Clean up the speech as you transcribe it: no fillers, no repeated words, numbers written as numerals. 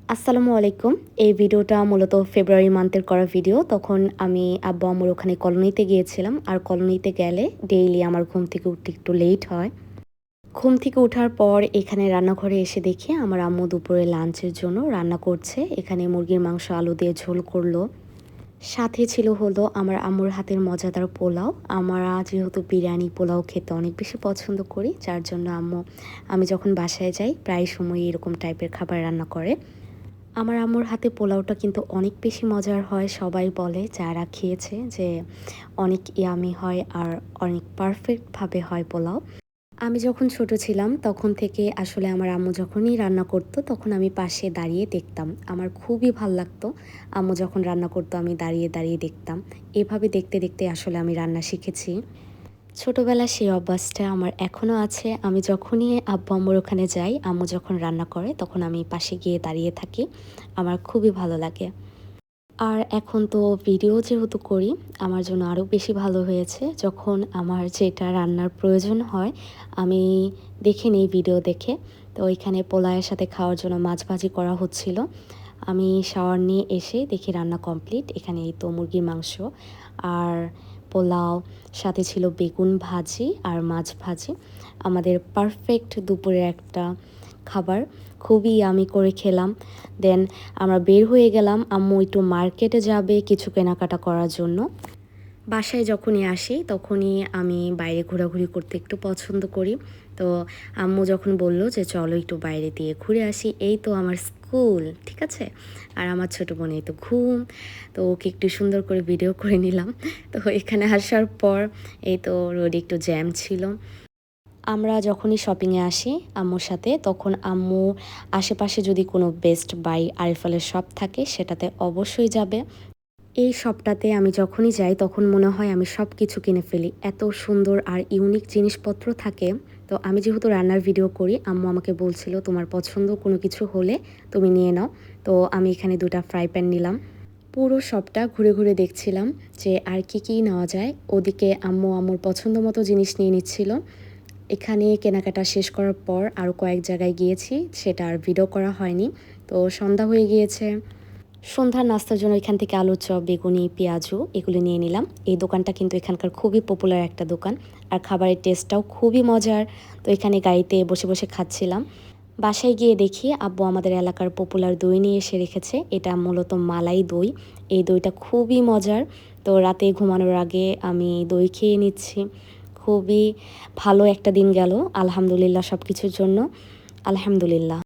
আসসালামু আলাইকুম। এই ভিডিওটা মূলত ফেব্রুয়ারি মান্থের করা ভিডিও। তখন আমি আব্বু আম্মুর ওখানে কলোনিতে গিয়েছিলাম। আর কলোনিতে গেলে ডেইলি আমার ঘুম থেকে উঠতে একটু লেট হয়। ঘুম থেকে ওঠার পর এখানে রান্নাঘরে এসে দেখি আমার আম্মু দুপুরে লাঞ্চের জন্য রান্না করছে। এখানে মুরগির মাংস আলু দিয়ে ঝোল করলো। সাথে ছিল হলো আমার আম্মুর হাতের মজাদার পোলাও। আমরা যেহেতু বিরিয়ানি পোলাও খেতে অনেক বেশি পছন্দ করি, যার জন্য আম্মু আমি যখন বাসায় যাই প্রায় সময়ই এরকম টাইপের খাবার রান্না করে। আমার আম্মুর হাতে পোলাওটা কিন্তু অনেক বেশি মজার হয়। সবাই বলে যারা খেয়েছে যে অনেক ইয়ামি হয় আর অনেক পারফেক্টভাবে হয় পোলাও। আমি যখন ছোট ছিলাম তখন থেকে আসলে আমার আম্মু যখনই রান্না করতো তখন আমি পাশে দাঁড়িয়ে দেখতাম। আমার খুবই ভাল লাগতো। আম্মু যখন রান্না করতো আমি দাঁড়িয়ে দাঁড়িয়ে দেখতাম। এভাবে দেখতে দেখতে আসলে আমি রান্না শিখেছি। ছোটবেলার সেই অভ্যাসটা আমার এখনও আছে। আমি যখনই আব্বু আম্মুর ওখানে যাই, আম্মু যখন রান্না করে তখন আমি পাশে গিয়ে দাঁড়িয়ে থাকি। আমার খুবই ভালো লাগে। আর এখন তো ভিডিও যেহেতু করি, আমার জন্য আরও বেশি ভালো হয়েছে। যখন আমার যেটা রান্নার প্রয়োজন হয়, আমি দেখে নিই ভিডিও দেখে। তো এখানে পোলাওয়ের সাথে খাওয়ার জন্য মাছ ভাজি করা হচ্ছিল। আমি শাওয়ার নিয়ে এসে দেখি রান্না কমপ্লিট। এখানে এই তো মুরগির মাংস আর পোলাও, সাথে ছিল বেগুন ভাজি আর মাছ ভাজি। আমাদের পারফেক্ট দুপুরের একটা খাবার। খুবই ইয়ামি করে খেলাম। দেন আমরা বের হয়ে গেলাম। আম্মু একটু মার্কেটে যাবে কিছু কেনাকাটা করার জন্য। বাসায় যখনই আসি তখনই আমি বাইরে ঘোরাঘুরি করতে একটু পছন্দ করি। তো আম্মু যখন বলল যে চলো একটু বাইরে দিয়ে ঘুরে আসি, এই তো আমার স্কুল, ঠিক আছে? আর আমার ছোটো বোন এই তো ঘুম। তো ওকে একটু সুন্দর করে ভিডিও করে নিলাম। তো এখানে আসার পর এই তো রোডে একটু জ্যাম ছিল। আমরা যখনই শপিংয়ে আসি আম্মুর সাথে, তখন আম্মু আশেপাশে যদি কোনো বেস্ট বাই আরিফলের শপ থাকে সেটাতে অবশ্যই যাবে। এই শপটাতে আমি যখনই যাই তখন মনে হয় আমি সব কিছু কিনে ফেলি। এত সুন্দর আর ইউনিক জিনিসপত্র থাকে। তো আমি যেহেতু রান্নার ভিডিও করি, আম্মু আমাকে বলছিল তোমার পছন্দ কোনো কিছু হলে তুমি নিয়ে নাও। তো আমি এখানে 2টা ফ্রাই প্যান নিলাম। পুরো শপটা ঘুরে ঘুরে দেখছিলাম যে আর কি নেওয়া যায়। ওদিকে আম্মু আম্মুর পছন্দ মতো জিনিস নিয়ে নিচ্ছিল। এখানে কেনাকাটা শেষ করার পর আরও কয়েক জায়গায় গিয়েছি, সেটা আর ভিডিও করা হয়নি। তো সন্ধ্যা হয়ে গিয়েছে। সন্ধ্যার নাস্তার জন্য এখান থেকে আলুর চপ, বেগুনি, পেঁয়াজু এগুলো নিয়ে নিলাম। এই দোকানটা কিন্তু এখানকার খুবই পপুলার একটা দোকান। আর খাবারের টেস্টটাও খুবই মজার। তো এখানে গাড়িতে বসে বসে খাচ্ছিলাম। বাসায় গিয়ে দেখি আব্বু আমাদের এলাকার পপুলার দই নিয়ে এসে রেখেছে। এটা মূলত মালাই দই। এই দইটা খুবই মজার। তো রাতে ঘুমানোর আগে আমি দই খেয়ে নিচ্ছি। খুবই ভালো একটা দিন গেল আলহামদুলিল্লাহ সব কিছুর জন্য। আলহামদুলিল্লাহ।